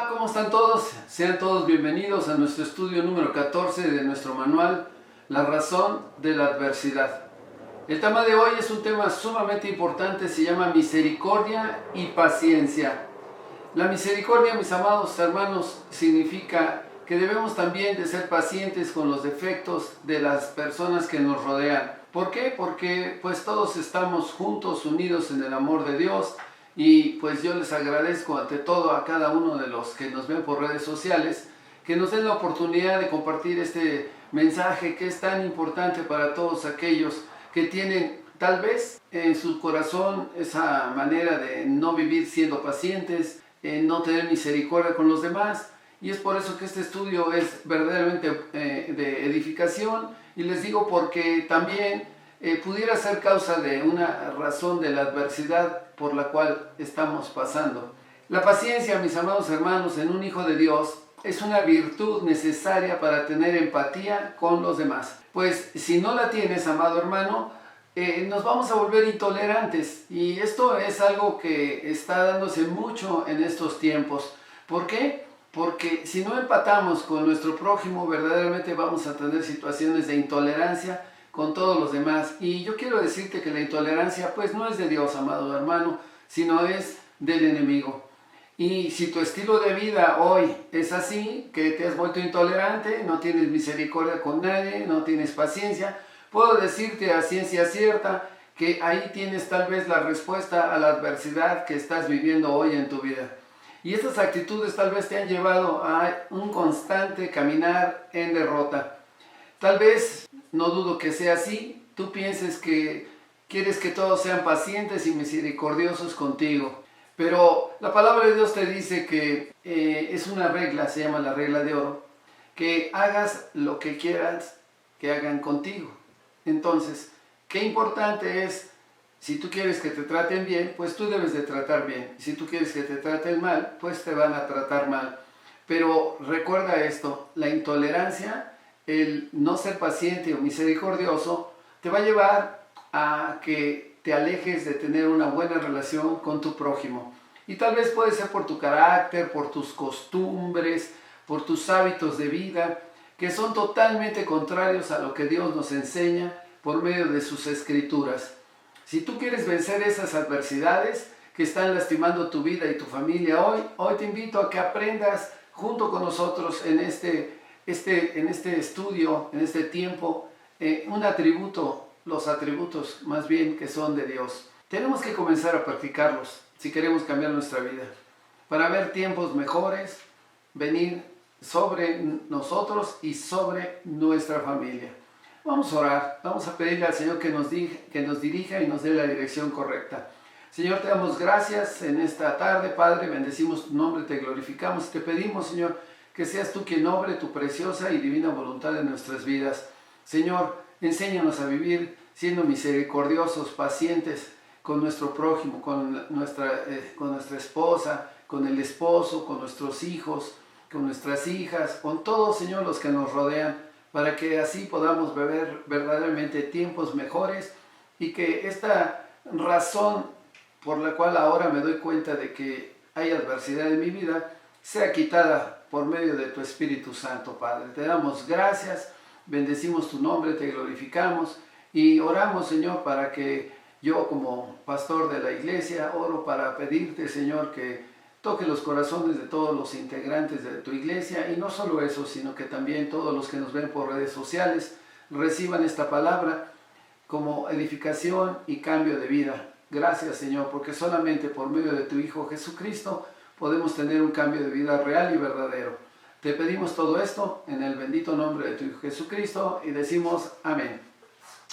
Hola, ¿cómo están todos? Sean todos bienvenidos a nuestro estudio número 14 de nuestro manual, La razón de la adversidad. El tema de hoy es un tema sumamente importante, se llama misericordia y paciencia. La misericordia, mis amados hermanos, significa que debemos también de ser pacientes con los defectos de las personas que nos rodean. ¿Por qué? Porque pues todos estamos juntos, unidos en el amor de Dios. Y pues yo les agradezco ante todo a cada uno de los que nos ven por redes sociales, que nos den la oportunidad de compartir este mensaje que es tan importante para todos aquellos que tienen tal vez en su corazón esa manera de no vivir siendo pacientes, no tener misericordia con los demás. Y es por eso que este estudio es verdaderamente de edificación. Y les digo porque también pudiera ser causa de una razón de la adversidad por la cual estamos pasando. La paciencia, mis amados hermanos, en un hijo de Dios es una virtud necesaria para tener empatía con los demás. Pues si no la tienes, amado hermano, nos vamos a volver intolerantes. Y esto es algo que está dándose mucho en estos tiempos. ¿Por qué? Porque si no empatamos con nuestro prójimo, verdaderamente vamos a tener situaciones de intolerancia con todos los demás. Y yo quiero decirte que la intolerancia pues no es de Dios, amado hermano, sino es del enemigo. Y si tu estilo de vida hoy es así, que te has vuelto intolerante, no tienes misericordia con nadie, no tienes paciencia, puedo decirte a ciencia cierta que ahí tienes tal vez la respuesta a la adversidad que estás viviendo hoy en tu vida. Y estas actitudes tal vez te han llevado a un constante caminar en derrota. Tal vez, no dudo que sea así, tú pienses que quieres que todos sean pacientes y misericordiosos contigo. Pero la palabra de Dios te dice que es una regla, se llama la regla de oro, que hagas lo que quieras que hagan contigo. Entonces, qué importante es, si tú quieres que te traten bien, pues tú debes de tratar bien. Si tú quieres que te traten mal, pues te van a tratar mal. Pero recuerda esto, la intolerancia, el no ser paciente o misericordioso, te va a llevar a que te alejes de tener una buena relación con tu prójimo. Y tal vez puede ser por tu carácter, por tus costumbres, por tus hábitos de vida, que son totalmente contrarios a lo que Dios nos enseña por medio de sus escrituras. Si tú quieres vencer esas adversidades que están lastimando tu vida y tu familia hoy te invito a que aprendas junto con nosotros en este estudio, en este tiempo, un atributo, los atributos más bien que son de Dios. Tenemos que comenzar a practicarlos si queremos cambiar nuestra vida, para ver tiempos mejores venir sobre nosotros y sobre nuestra familia. Vamos a orar, vamos a pedirle al Señor que nos dirija y nos dé la dirección correcta. Señor, te damos gracias en esta tarde, Padre, bendecimos tu nombre, te glorificamos, te pedimos, Señor, que seas tú quien obre tu preciosa y divina voluntad en nuestras vidas. Señor, enséñanos a vivir siendo misericordiosos, pacientes con nuestro prójimo, con nuestra esposa, con el esposo, con nuestros hijos, con nuestras hijas, con todos, Señor, los que nos rodean, para que así podamos vivir verdaderamente tiempos mejores y que esta razón por la cual ahora me doy cuenta de que hay adversidad en mi vida sea quitada por medio de tu Espíritu Santo, Padre. Te damos gracias, bendecimos tu nombre, te glorificamos y oramos, Señor, para que yo como pastor de la iglesia oro para pedirte, Señor, que toque los corazones de todos los integrantes de tu iglesia y no solo eso, sino que también todos los que nos ven por redes sociales reciban esta palabra como edificación y cambio de vida. Gracias, Señor, porque solamente por medio de tu Hijo Jesucristo podemos tener un cambio de vida real y verdadero. Te pedimos todo esto en el bendito nombre de tu Hijo Jesucristo y decimos amén.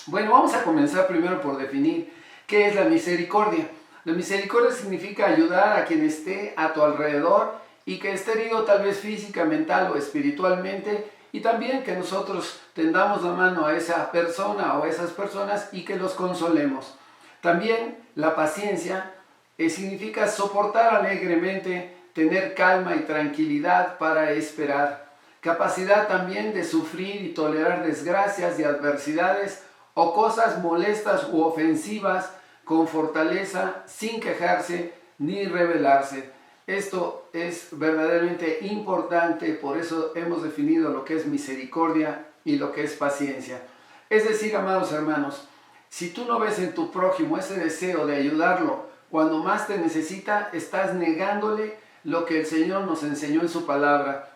Bueno, vamos a comenzar primero por definir qué es la misericordia. La misericordia significa ayudar a quien esté a tu alrededor y que esté herido tal vez física, mental o espiritualmente, y también que nosotros tendamos la mano a esa persona o a esas personas y que los consolemos. También la paciencia significa soportar alegremente, tener calma y tranquilidad para esperar. Capacidad también de sufrir y tolerar desgracias y adversidades o cosas molestas u ofensivas con fortaleza, sin quejarse ni rebelarse. Esto es verdaderamente importante, por eso hemos definido lo que es misericordia y lo que es paciencia. Es decir, amados hermanos, si tú no ves en tu prójimo ese deseo de ayudarlo cuando más te necesita, estás negándole lo que el Señor nos enseñó en su palabra,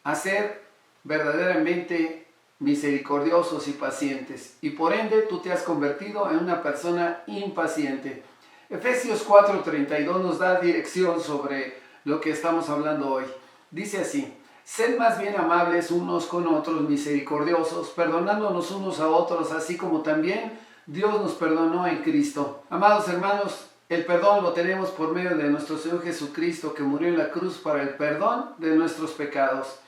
a ser verdaderamente misericordiosos y pacientes. Y por ende tú te has convertido en una persona impaciente. Efesios 4:32 nos da dirección sobre lo que estamos hablando hoy. Dice así: sed más bien amables unos con otros, misericordiosos, perdonándonos unos a otros, así como también Dios nos perdonó en Cristo. Amados hermanos, el perdón lo tenemos por medio de nuestro Señor Jesucristo, que murió en la cruz para el perdón de nuestros pecados.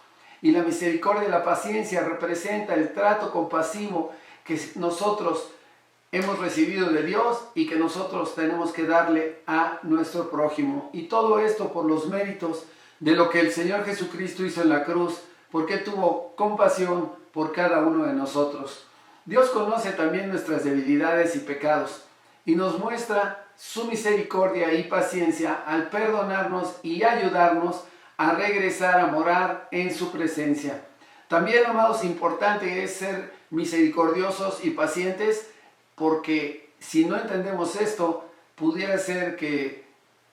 Y la misericordia y la paciencia representa el trato compasivo que nosotros hemos recibido de Dios y que nosotros tenemos que darle a nuestro prójimo. Y todo esto por los méritos de lo que el Señor Jesucristo hizo en la cruz, porque tuvo compasión por cada uno de nosotros. Dios conoce también nuestras debilidades y pecados y nos muestra su misericordia y paciencia al perdonarnos y ayudarnos a regresar a morar en su presencia. También, amados, importante es ser misericordiosos y pacientes, porque si no entendemos esto, pudiera ser que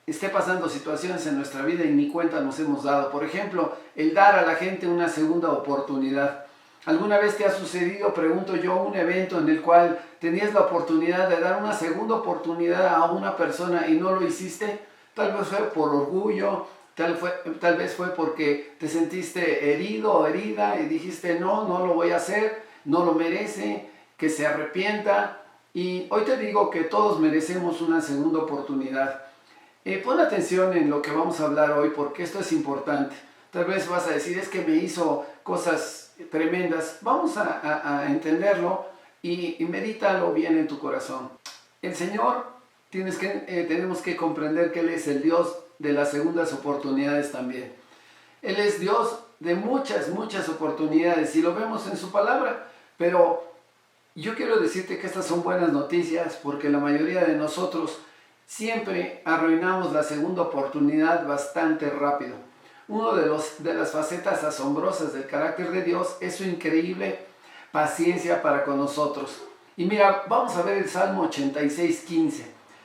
esté pasando situaciones en nuestra vida y ni cuenta nos hemos dado. Por ejemplo, el dar a la gente una segunda oportunidad. ¿Alguna vez te ha sucedido, pregunto yo, un evento en el cual tenías la oportunidad de dar una segunda oportunidad a una persona y no lo hiciste? Tal vez fue por orgullo, tal vez fue porque te sentiste herido o herida y dijiste no lo voy a hacer, no lo merece, que se arrepienta. Y hoy te digo que todos merecemos una segunda oportunidad. Pon atención en lo que vamos a hablar hoy, porque esto es importante. Tal vez vas a decir, es que me hizo cosas tremendas. Vamos a entenderlo y medítalo bien en tu corazón. El Señor, tenemos que comprender que Él es el Dios de las segundas oportunidades también. Él es Dios de muchas oportunidades y lo vemos en su palabra, pero yo quiero decirte que estas son buenas noticias, porque la mayoría de nosotros siempre arruinamos la segunda oportunidad bastante rápido. Una de las facetas asombrosas del carácter de Dios es su increíble paciencia para con nosotros. Y mira, vamos a ver el Salmo 86:15.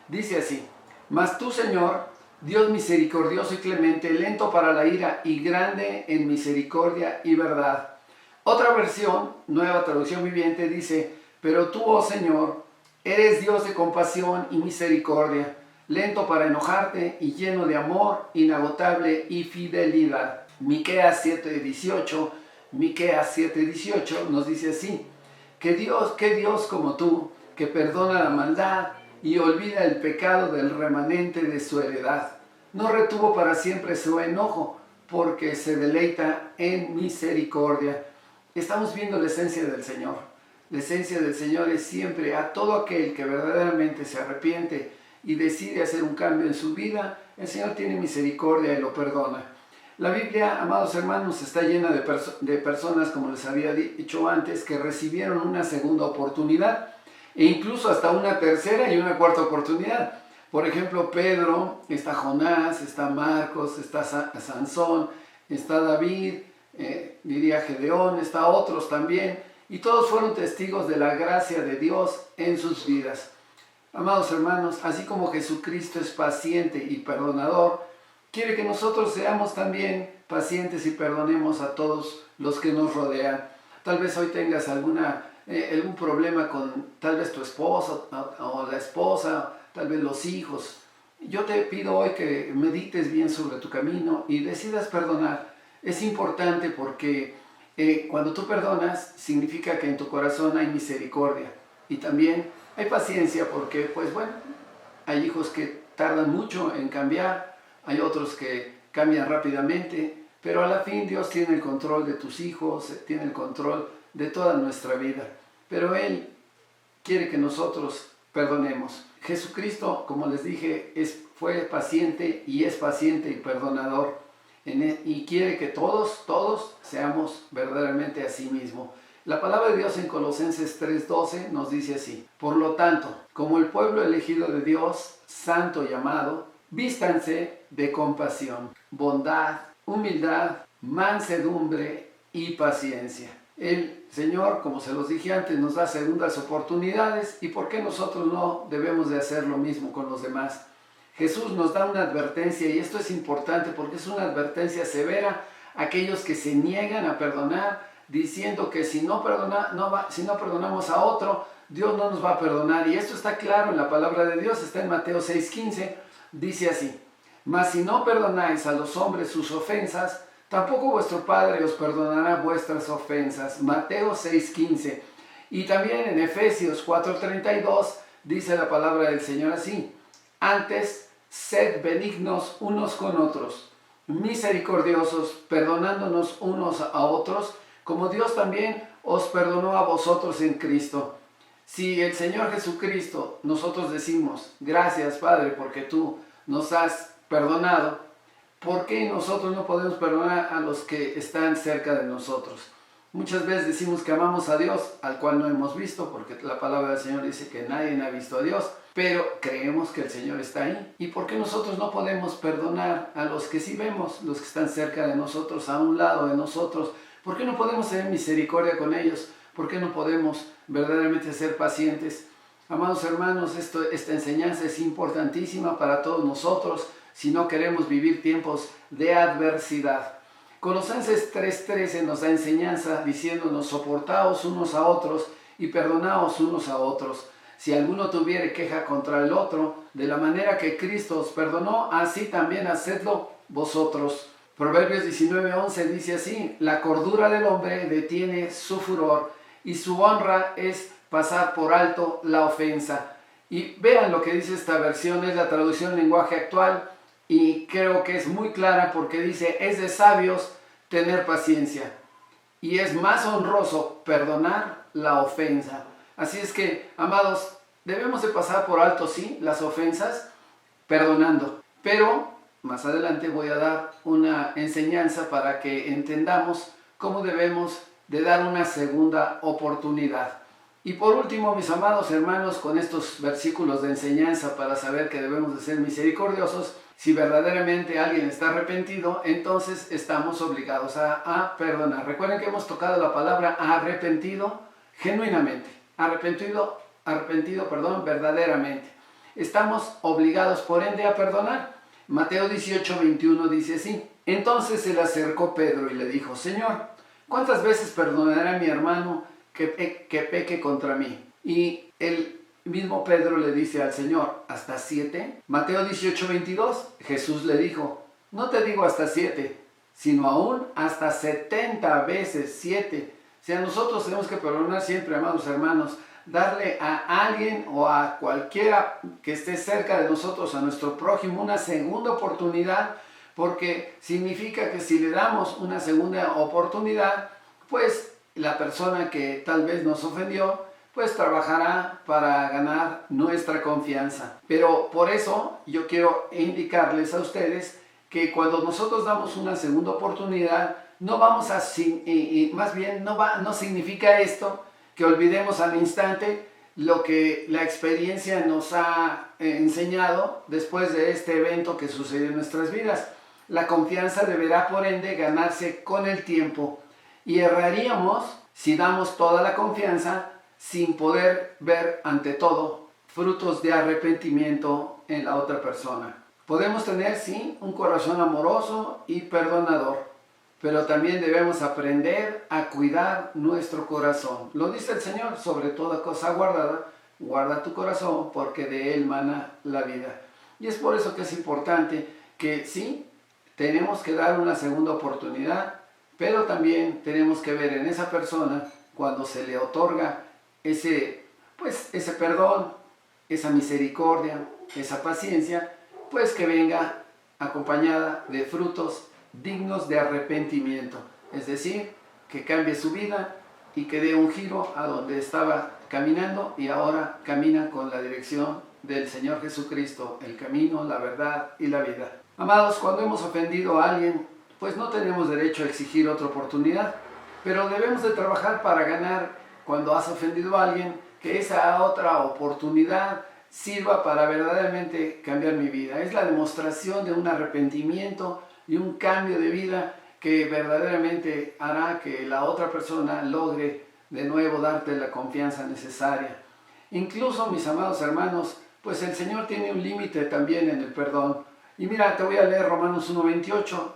Dice así: mas tú, Señor, Dios misericordioso y clemente, lento para la ira y grande en misericordia y verdad. Otra versión, Nueva Traducción Viviente, dice: pero tú, oh Señor, eres Dios de compasión y misericordia, lento para enojarte y lleno de amor inagotable y fidelidad. Miqueas 7:18 nos dice así: qué Dios como tú, que perdona la maldad y olvida el pecado del remanente de su heredad. No retuvo para siempre su enojo, porque se deleita en misericordia. Estamos viendo la esencia del Señor. La esencia del Señor es siempre a todo aquel que verdaderamente se arrepiente y decide hacer un cambio en su vida, el Señor tiene misericordia y lo perdona. La Biblia, amados hermanos, está llena de personas, como les había dicho antes, que recibieron una segunda oportunidad e incluso hasta una tercera y una cuarta oportunidad. Por ejemplo, Pedro, está Jonás, está Marcos, está Sansón, está David, diría Gedeón, está otros también. Y todos fueron testigos de la gracia de Dios en sus vidas. Amados hermanos, así como Jesucristo es paciente y perdonador, quiere que nosotros seamos también pacientes y perdonemos a todos los que nos rodean. Tal vez hoy tengas algún problema con tal vez tu esposo o la esposa, tal vez los hijos. Yo te pido hoy que medites bien sobre tu camino y decidas perdonar. Es importante porque cuando tú perdonas, significa que en tu corazón hay misericordia y también hay paciencia, porque pues bueno, hay hijos que tardan mucho en cambiar, hay otros que cambian rápidamente, pero a la fin Dios tiene el control de tus hijos, tiene el control de toda nuestra vida, pero Él quiere que nosotros perdonemos. Jesucristo, como les dije, fue paciente y es paciente y perdonador. Y quiere que todos seamos verdaderamente así mismo. La palabra de Dios en Colosenses 3:12 nos dice así: por lo tanto, como el pueblo elegido de Dios, santo y amado, Vístanse de compasión, bondad, humildad, mansedumbre y paciencia. El Señor, como se los dije antes, nos da segundas oportunidades, y ¿por qué nosotros no debemos de hacer lo mismo con los demás? Jesús nos da una advertencia, y esto es importante porque es una advertencia severa a aquellos que se niegan a perdonar, diciendo que si no perdonamos a otro, Dios no nos va a perdonar. Y esto está claro en la palabra de Dios, está en Mateo 6:15, dice así: mas si no perdonáis a los hombres sus ofensas, tampoco vuestro Padre os perdonará vuestras ofensas. Mateo 6:15. Y también en Efesios 4:32 dice la palabra del Señor así: antes, sed benignos unos con otros, misericordiosos, perdonándonos unos a otros, como Dios también os perdonó a vosotros en Cristo. Si el Señor Jesucristo, nosotros decimos, gracias Padre porque tú nos has perdonado, ¿por qué nosotros no podemos perdonar a los que están cerca de nosotros? Muchas veces decimos que amamos a Dios, al cual no hemos visto, porque la palabra del Señor dice que nadie ha visto a Dios, pero creemos que el Señor está ahí. ¿Y por qué nosotros no podemos perdonar a los que sí vemos, los que están cerca de nosotros, a un lado de nosotros? ¿Por qué no podemos tener misericordia con ellos? ¿Por qué no podemos verdaderamente ser pacientes? Amados hermanos, esta enseñanza es importantísima para todos nosotros si no queremos vivir tiempos de adversidad. Colosenses 3:13 nos da enseñanza diciéndonos: soportaos unos a otros y perdonaos unos a otros. Si alguno tuviere queja contra el otro, de la manera que Cristo os perdonó, así también hacedlo vosotros. Proverbios 19:11 dice así: la cordura del hombre detiene su furor, y su honra es pasar por alto la ofensa. Y vean lo que dice esta versión, es la traducción lenguaje actual, y creo que es muy clara porque dice: es de sabios tener paciencia, y es más honroso perdonar la ofensa. Así es que, amados, debemos de pasar por alto, sí, las ofensas, perdonando. Pero más adelante voy a dar una enseñanza para que entendamos cómo debemos de dar una segunda oportunidad. Y por último, mis amados hermanos, con estos versículos de enseñanza para saber que debemos de ser misericordiosos, si verdaderamente alguien está arrepentido, entonces estamos obligados a perdonar. Recuerden que hemos tocado la palabra arrepentido genuinamente, arrepentido, verdaderamente. Estamos obligados, por ende, a perdonar. Mateo 18:21 dice así: entonces se le acercó Pedro y le dijo: Señor, ¿cuántas veces perdonaré a mi hermano que peque contra mí? Y el mismo Pedro le dice al Señor: ¿hasta 7? Mateo 18:22, Jesús le dijo: no te digo hasta 7, sino aún hasta 70 veces 7. O sea, nosotros tenemos que perdonar siempre, amados hermanos, darle a alguien o a cualquiera que esté cerca de nosotros, a nuestro prójimo, una segunda oportunidad, porque significa que si le damos una segunda oportunidad, pues la persona que tal vez nos ofendió, pues trabajará para ganar nuestra confianza. Pero por eso yo quiero indicarles a ustedes que cuando nosotros damos una segunda oportunidad, no vamos a, más bien no significa esto que olvidemos al instante lo que la experiencia nos ha enseñado después de este evento que sucedió en nuestras vidas. La confianza deberá, por ende, ganarse con el tiempo, y erraríamos si damos toda la confianza sin poder ver ante todo frutos de arrepentimiento en la otra persona. Podemos tener, sí, un corazón amoroso y perdonador, pero también debemos aprender a cuidar nuestro corazón. Lo dice el Señor: sobre toda cosa guardada, guarda tu corazón, porque de él mana la vida. Y es por eso que es importante que sí, tenemos que dar una segunda oportunidad, pero también tenemos que ver en esa persona, cuando se le otorga ese perdón, esa misericordia, esa paciencia, pues que venga acompañada de frutos dignos de arrepentimiento. Es decir, que cambie su vida y que dé un giro a donde estaba caminando y ahora camina con la dirección del Señor Jesucristo, el camino, la verdad y la vida. Amados, cuando hemos ofendido a alguien, pues no tenemos derecho a exigir otra oportunidad, pero debemos de trabajar para ganar, cuando has ofendido a alguien, que esa otra oportunidad sirva para verdaderamente cambiar mi vida. Es la demostración de un arrepentimiento y un cambio de vida que verdaderamente hará que la otra persona logre de nuevo darte la confianza necesaria. Incluso, mis amados hermanos, pues el Señor tiene un límite también en el perdón. Y mira, te voy a leer Romanos 1:28.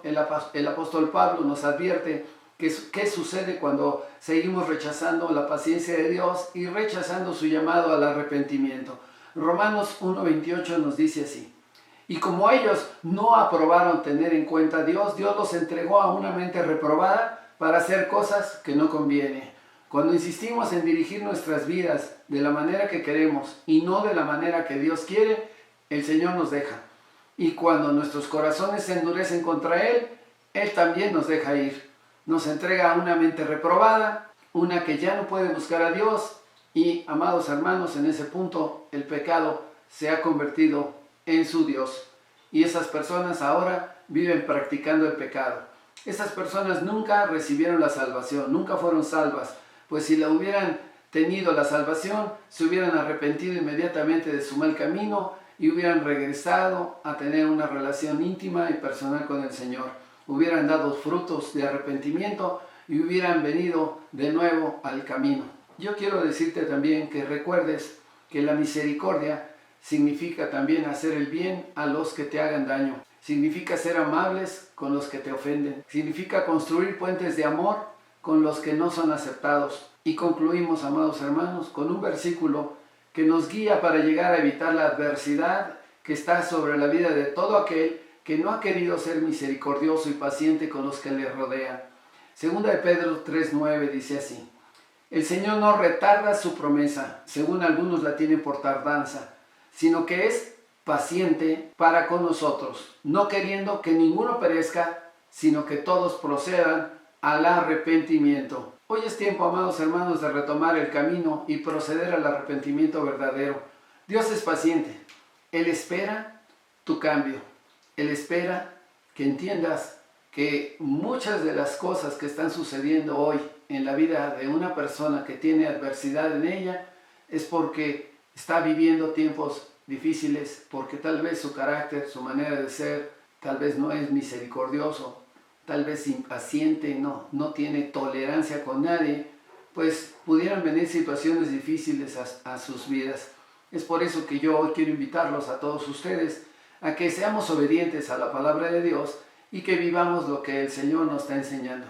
El apóstol Pablo nos advierte qué sucede cuando seguimos rechazando la paciencia de Dios y rechazando su llamado al arrepentimiento. Romanos 1:28 nos dice así: y como ellos no aprobaron tener en cuenta a Dios, Dios los entregó a una mente reprobada para hacer cosas que no conviene. Cuando insistimos en dirigir nuestras vidas de la manera que queremos y no de la manera que Dios quiere, el Señor nos deja. Y cuando nuestros corazones se endurecen contra Él, Él también nos deja ir. Nos entrega a una mente reprobada, una que ya no puede buscar a Dios. Y, amados hermanos, en ese punto el pecado se ha convertido en su Dios. Y esas personas ahora viven practicando el pecado. Esas personas nunca recibieron la salvación, nunca fueron salvas. Pues si la hubieran tenido la salvación, se hubieran arrepentido inmediatamente de su mal camino y hubieran regresado a tener una relación íntima y personal con el Señor. Hubieran dado frutos de arrepentimiento y hubieran venido de nuevo al camino. Yo quiero decirte también que recuerdes que la misericordia significa también hacer el bien a los que te hagan daño. Significa ser amables con los que te ofenden. Significa construir puentes de amor con los que no son aceptados. Y concluimos, amados hermanos, con un versículo que nos guía para llegar a evitar la adversidad que está sobre la vida de todo aquel que no ha querido ser misericordioso y paciente con los que le rodean. Segunda de Pedro 3:9 dice así: el Señor no retarda su promesa, según algunos la tienen por tardanza, sino que es paciente para con nosotros, no queriendo que ninguno perezca, sino que todos procedan al arrepentimiento. Hoy es tiempo, amados hermanos, de retomar el camino y proceder al arrepentimiento verdadero. Dios es paciente. Él espera tu cambio. Él espera que entiendas que muchas de las cosas que están sucediendo hoy en la vida de una persona que tiene adversidad en ella es porque está viviendo tiempos difíciles, porque tal vez su carácter, su manera de ser, tal vez no es misericordioso, tal vez impaciente, no tiene tolerancia con nadie, pues pudieran venir situaciones difíciles a sus vidas. Es por eso que yo hoy quiero invitarlos a todos ustedes a que seamos obedientes a la palabra de Dios y que vivamos lo que el Señor nos está enseñando.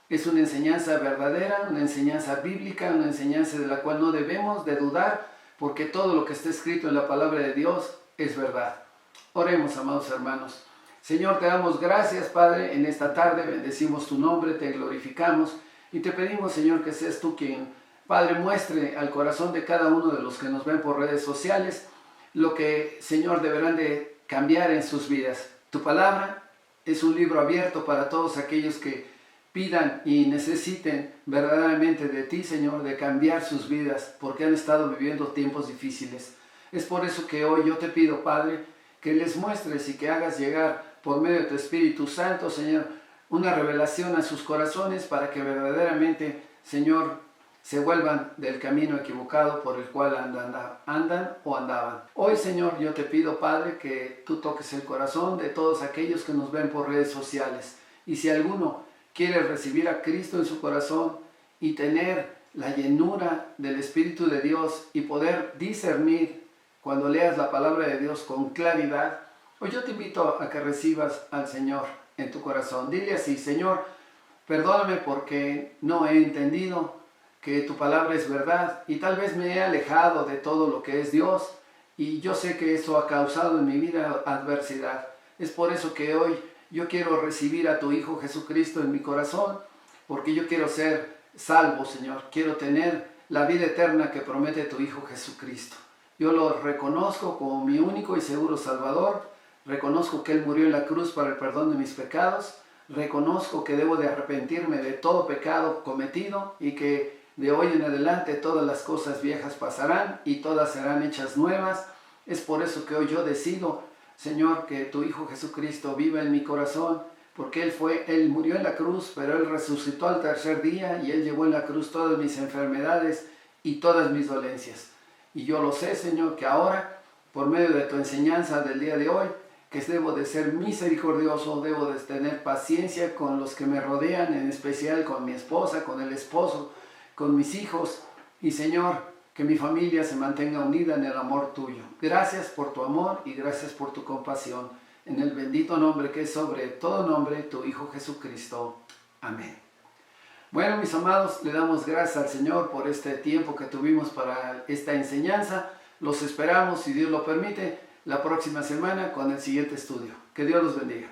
Es una enseñanza verdadera, una enseñanza bíblica, una enseñanza de la cual no debemos de dudar, porque todo lo que está escrito en la palabra de Dios es verdad. Oremos, amados hermanos. Señor, te damos gracias, Padre, en esta tarde, bendecimos tu nombre, te glorificamos y te pedimos, Señor, que seas tú quien, Padre, muestre al corazón de cada uno de los que nos ven por redes sociales lo que, Señor, deberán de cambiar en sus vidas. Tu palabra es un libro abierto para todos aquellos que pidan y necesiten verdaderamente de ti, Señor, de cambiar sus vidas, porque han estado viviendo tiempos difíciles. Es por eso que hoy yo te pido, Padre, que les muestres y que hagas llegar por medio de tu Espíritu Santo, Señor, una revelación a sus corazones para que verdaderamente, Señor, se vuelvan del camino equivocado por el cual andan o andaban. Hoy, Señor, yo te pido, Padre, que tú toques el corazón de todos aquellos que nos ven por redes sociales. Y si alguno quiere recibir a Cristo en su corazón y tener la llenura del Espíritu de Dios y poder discernir cuando leas la palabra de Dios con claridad, hoy yo te invito a que recibas al Señor en tu corazón. Dile así: Señor, perdóname porque no he entendido que tu palabra es verdad y tal vez me he alejado de todo lo que es Dios y yo sé que eso ha causado en mi vida adversidad. Es por eso que hoy yo quiero recibir a tu Hijo Jesucristo en mi corazón, porque yo quiero ser salvo, Señor. Quiero tener la vida eterna que promete tu Hijo Jesucristo. Yo lo reconozco como mi único y seguro Salvador. Reconozco que Él murió en la cruz para el perdón de mis pecados. Reconozco que debo de arrepentirme de todo pecado cometido y que de hoy en adelante todas las cosas viejas pasarán y todas serán hechas nuevas. Es por eso que hoy yo decido, Señor, que tu Hijo Jesucristo viva en mi corazón, porque Él murió en la cruz, pero Él resucitó al tercer día y Él llevó en la cruz todas mis enfermedades y todas mis dolencias. Y yo lo sé, Señor, que ahora por medio de tu enseñanza del día de hoy, que debo de ser misericordioso, debo de tener paciencia con los que me rodean, en especial con mi esposa, con el esposo, con mis hijos, y Señor, que mi familia se mantenga unida en el amor tuyo. Gracias por tu amor y gracias por tu compasión. En el bendito nombre que es sobre todo nombre, tu Hijo Jesucristo. Amén. Bueno, mis amados, le damos gracias al Señor por este tiempo que tuvimos para esta enseñanza. Los esperamos, si Dios lo permite, la próxima semana con el siguiente estudio. Que Dios los bendiga.